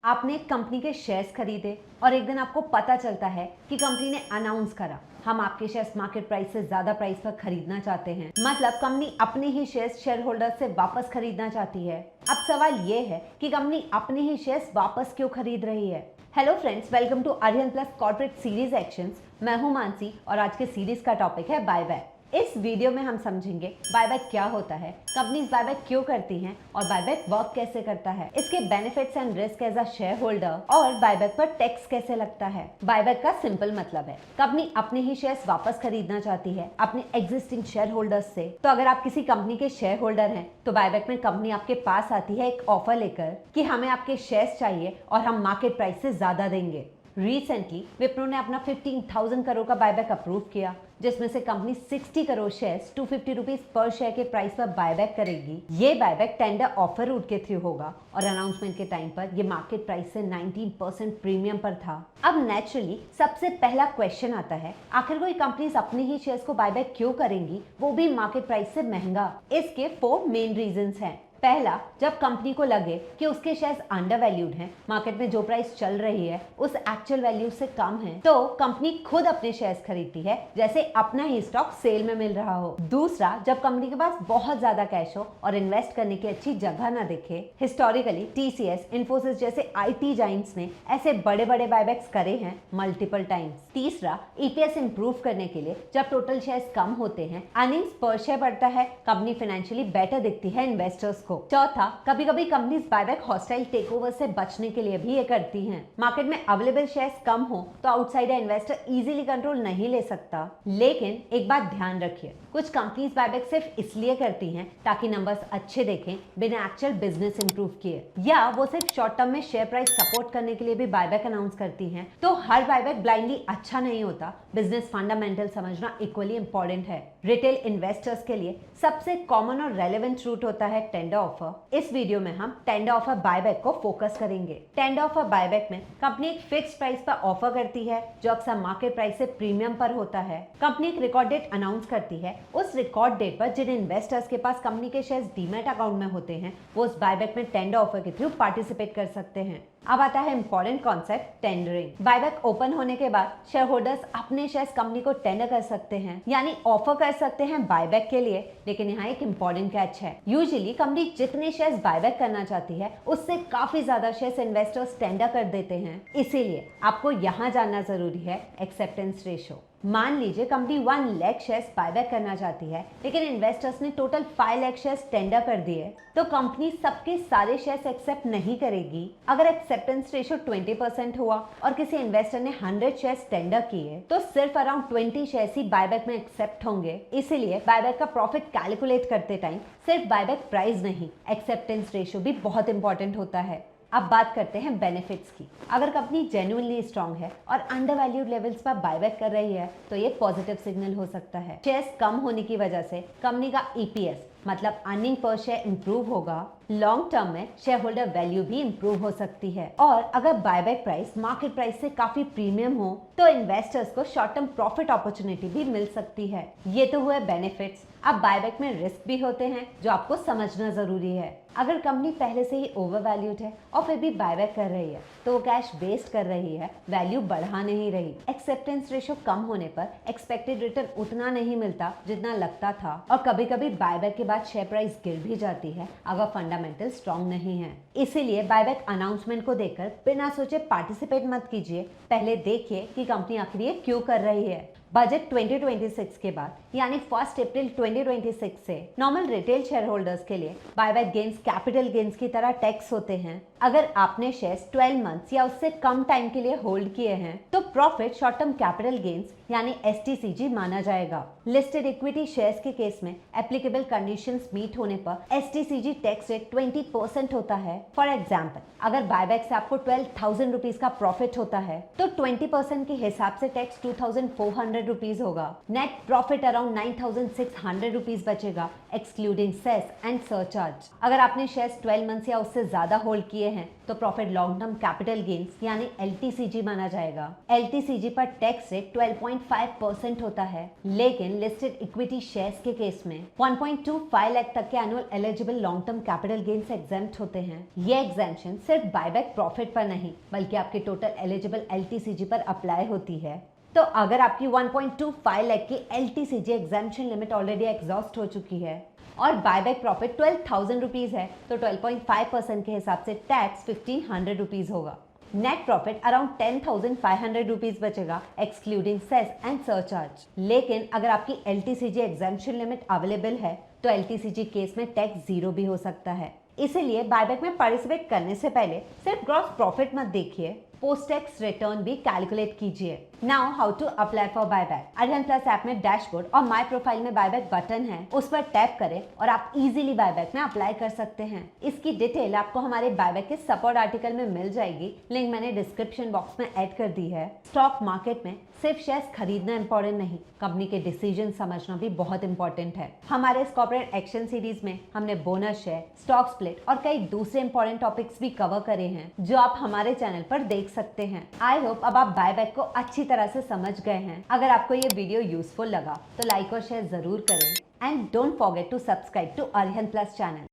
आपने एक कंपनी के शेयर्स खरीदे और एक दिन आपको पता चलता है कि कंपनी ने अनाउंस करा हम आपके शेयर्स मार्केट प्राइस से ज्यादा प्राइस पर खरीदना चाहते हैं। मतलब कंपनी अपने ही शेयर्स शेयर होल्डर से वापस खरीदना चाहती है। अब सवाल ये है कि कंपनी अपने ही शेयर्स वापस क्यों खरीद रही है। Hello friends, welcome to Aryan plus corporate series actions. मैं हूं मानसी और आज के सीरीज का टॉपिक है बायबैक। इस वीडियो में हम समझेंगे बायबैक क्या होता है, कंपनीज बायबैक क्यों करती हैं और बायबैक वर्क कैसे करता है, इसके benefits and risk as a share holder और बायबैक पर टैक्स कैसे लगता है। बायबैक का सिंपल मतलब है कंपनी अपने ही शेयर्स वापस खरीदना चाहती है अपने एग्जिस्टिंग शेयर होल्डर्स से। तो अगर आप किसी कंपनी के शेयर होल्डर हैं तो बायबैक में कंपनी आपके पास आती है एक ऑफर लेकर कि हमें आपके शेयर्स चाहिए और हम मार्केट प्राइस से ज्यादा देंगे। रिसेंटली विप्रो ने अपना 15,000 करोड़ का बायबैक अप्रूव किया, जिसमें से company 60 crore shares 250 rupees per share के प्राइस पर बायबैक करेगी। ये बायबैक टेंडर ऑफर रूट के थ्रू होगा और अनाउंसमेंट के टाइम पर ये मार्केट प्राइस से 19% प्रीमियम पर था। अब नेचुरली सबसे पहला क्वेश्चन आता है, आखिर कोई कंपनीज अपने ही शेयर्स को बायबैक क्यों करेंगी, वो भी मार्केट प्राइस से महंगा। इसके 4 मेन रीजंस हैं। पहला, जब कंपनी को लगे कि उसके शेयर्स अंडर वैल्यूड हैं, मार्केट में जो प्राइस चल रही है उस एक्चुअल वैल्यू से कम है, तो कंपनी खुद अपने शेयर्स खरीदती है, जैसे अपना ही स्टॉक सेल में मिल रहा हो। दूसरा, जब कंपनी के पास बहुत ज्यादा कैश हो और इन्वेस्ट करने की अच्छी जगह ना दिखे। हिस्टोरिकली टीसीएस, इन्फोसिस जैसे आईटी जाइंट्स ने ऐसे बड़े बड़े बायबैक्स करे हैं मल्टीपल टाइम्स। तीसरा, ईपीएस इंप्रूव करने के लिए जब टोटल शेयर्स कम होते हैं, अर्निंग्स पर शेयर बढ़ता है, कंपनी फाइनेंशियली बेटर दिखती है इन्वेस्टर्स। चौथा, कभी कभी कंपनीज बायबैक हॉस्टाइल टेकओवर से बचने के लिए भी ये करती हैं। मार्केट में अवेलेबल शेयर्स कम हो तो आउटसाइडर इन्वेस्टर इजीली कंट्रोल नहीं ले सकता। लेकिन एक बात ध्यान रखिए, कुछ कंपनीज बायबैक सिर्फ इसलिए करती हैं ताकि नंबर्स अच्छे देखें बिना एक्चुअल बिजनेस इंप्रूव किए, या वो सिर्फ शॉर्ट टर्म में शेयर प्राइस सपोर्ट करने के लिए भी बायबैक अनाउंस करती हैं। तो हर बायबैक ब्लाइंडली अच्छा नहीं होता, बिजनेस फंडामेंटल समझना इक्वली इंपॉर्टेंट है। रिटेल इन्वेस्टर्स के लिए सबसे कॉमन और रेलेवेंट रूट होता है टेंडर ऑफर। इस वीडियो में हम टेंडर ऑफर बायबैक को फोकस करेंगे। टेंडर ऑफर बायबैक में कंपनी एक फिक्स्ड प्राइस पर ऑफर करती है जो अक्सर मार्केट प्राइस से प्रीमियम पर होता है। कंपनी एक रिकॉर्ड डेट अनाउंस करती है, उस रिकॉर्ड डेट पर जिन इन्वेस्टर्स के पास कंपनी के शेयर्स डीमैट अकाउंट में होते हैं वो उस बायबैक में टेंडर ऑफर के थ्रू पार्टिसिपेट कर सकते हैं। अब आता है important concept, tendering. Buyback open होने के बाद शेयर होल्डर्स अपने शेयर्स कंपनी को टेंडर कर सकते हैं, यानी ऑफर कर सकते हैं बायबैक के लिए। लेकिन यहाँ एक इंपॉर्टेंट कैच है, यूजुअली कंपनी जितने शेयर्स बायबैक करना चाहती है उससे काफी ज्यादा शेयर्स इन्वेस्टर्स टेंडर कर देते हैं। इसीलिए आपको यहाँ जानना जरूरी है एक्सेप्टेंस रेशो। मान लीजिए कंपनी 1 लाख शेयर्स बायबैक करना चाहती है, लेकिन इन्वेस्टर्स ने टोटल 5 लाख शेयर्स टेंडर कर दिए, तो कंपनी सबके सारे शेयर्स एक्सेप्ट नहीं करेगी। अगर एक्सेप्टेंस रेशो 20% हुआ और किसी इन्वेस्टर ने 100 शेयर्स टेंडर किए तो सिर्फ अराउंड 20 शेयर्स ही बायबैक में एक्सेप्ट होंगे। इसीलिए बायबैक का प्रॉफिट कैलकुलेट करते टाइम सिर्फ बायबैक प्राइस नहीं, एक्सेप्टेंस रेशो भी बहुत इंपॉर्टेंट होता है। अब बात करते हैं बेनिफिट्स की। अगर कंपनी जेन्युइनली स्ट्रांग है और अंडर वैल्यूड लेवल्स पर बायबैक कर रही है तो ये पॉजिटिव सिग्नल हो सकता है। शेयर्स कम होने की वजह से कंपनी का ईपीएस मतलब अर्निंग पर शेयर इंप्रूव होगा। लॉन्ग टर्म में शेयर होल्डर वैल्यू भी इंप्रूव हो सकती है। और अगर बायबैक प्राइस मार्केट प्राइस से काफी प्रीमियम हो तो इन्वेस्टर्स को शॉर्ट टर्म प्रॉफिट अपॉर्चुनिटी भी मिल सकती है। ये तो हुए बेनिफिट्स। अब बायबैक में रिस्क भी होते हैं जो आपको समझना जरूरी है। अगर कंपनी पहले से ही ओवर वैल्यूड है और फिर भी बायबैक कर रही है तो वो कैश वेस्ट कर रही है, वैल्यू बढ़ा नहीं रही। एक्सेप्टेंस रेशो कम होने पर एक्सपेक्टेड रिटर्न उतना नहीं मिलता जितना लगता था, और कभी कभी बायबैक के बाद शेयर प्राइस गिर भी जाती है अगर फंडामेंटल स्ट्रांग नहीं है। इसीलिए बायबैक अनाउंसमेंट को देखकर बिना सोचे पार्टिसिपेट मत कीजिए, पहले देखिए कि कंपनी आखिर ये क्यों कर रही है। बजट 2026 के बाद यानी 1 अप्रैल 2026 से नॉर्मल रिटेल शेयर होल्डर्स के लिए बायबैक गेन्स कैपिटल गेन्स की तरह टैक्स होते हैं। अगर आपने शेयर्स 12 मंथ्स या उससे कम टाइम के लिए होल्ड किए हैं तो profit short term capital gains यानी एसटीसीजी माना जाएगा। लिस्टेड इक्विटी शेयर्स के केस में एप्लीकेबल कंडीशंस मीट होने पर एसटीसीजी टैक्स रेट 20% होता है। फॉर एग्जांपल, अगर बायबैक से आपको 12,000 रुपीज का प्रॉफिट होता है तो 20% के हिसाब से टैक्स 2,400 रुपीज होगा। नेट प्रॉफिट अराउंड 9,600 रुपीज बचेगा एक्सक्लूडिंग सेस एंड सरचार्ज। अगर आपने शेयर्स 12 मंथ्स या उससे ज्यादा होल्ड किए हैं तो profit long term capital gains यानी LTCG माना जाएगा। LTCG पर टैक्स रेट 12.5% होता है, लेकिन लिस्टेड इक्विटी शेयर्स के केस में 1.25 लाख तक के annual eligible long term capital gains exempt होते हैं। ये एग्जेम्पशन सिर्फ बायबैक प्रॉफिट पर नहीं बल्कि आपके टोटल एलिजिबल LTCG पर अप्लाई होती है। तो अगर आपकी 1.25 लाख की LTCG exemption limit already exhaust हो चुकी है और बायबैक प्रॉफिट 12,000 रुपीज है तो 12.5% के हिसाब से टैक्स 1,500 रुपीज होगा। नेट प्रॉफिट अराउंड 10,500 रुपीज बचेगा एक्सक्लूडिंग सेस एंड सरचार्ज। लेकिन अगर आपकी LTCG एग्जेम्पशन लिमिट अवेलेबल है तो LTCG केस में टैक्स जीरो भी हो सकता है। इसीलिए बायबैक में पार्टिसिपेट करने से पहले सिर्फ ग्रॉस प्रॉफिट मत देखिए, पोस्ट टैक्स रिटर्न भी कैलकुलेट कीजिए। Now how to apply for buyback. Arihant plus app में डैशबोर्ड और माय प्रोफाइल में बायबैक बटन है, उस पर टैप करें और आप इजीली बायबैक में अप्लाई कर सकते हैं। इसकी डिटेल आपको हमारे बायबैक के सपोर्ट आर्टिकल में मिल जाएगी, लिंक मैंने डिस्क्रिप्शन बॉक्स में ऐड कर दी है। स्टॉक मार्केट में सिर्फ शेयर्स खरीदना इंपॉर्टेंट नहीं, कंपनी के डिसीजन समझना भी बहुत इंपॉर्टेंट है। हमारे इस कॉर्पोरेट एक्शन सीरीज में हमने बोनस शेयर, स्टॉक स्प्लिट और कई दूसरे इंपॉर्टेंट टॉपिक्स भी कवर करे हैं जो आप हमारे चैनल पर देख सकते हैं। आई होप अब आप बायबैक को अच्छी तरह से समझ गए हैं। अगर आपको ये वीडियो यूजफुल लगा तो लाइक और शेयर जरूर करें and don't forget to subscribe to Arihant plus channel.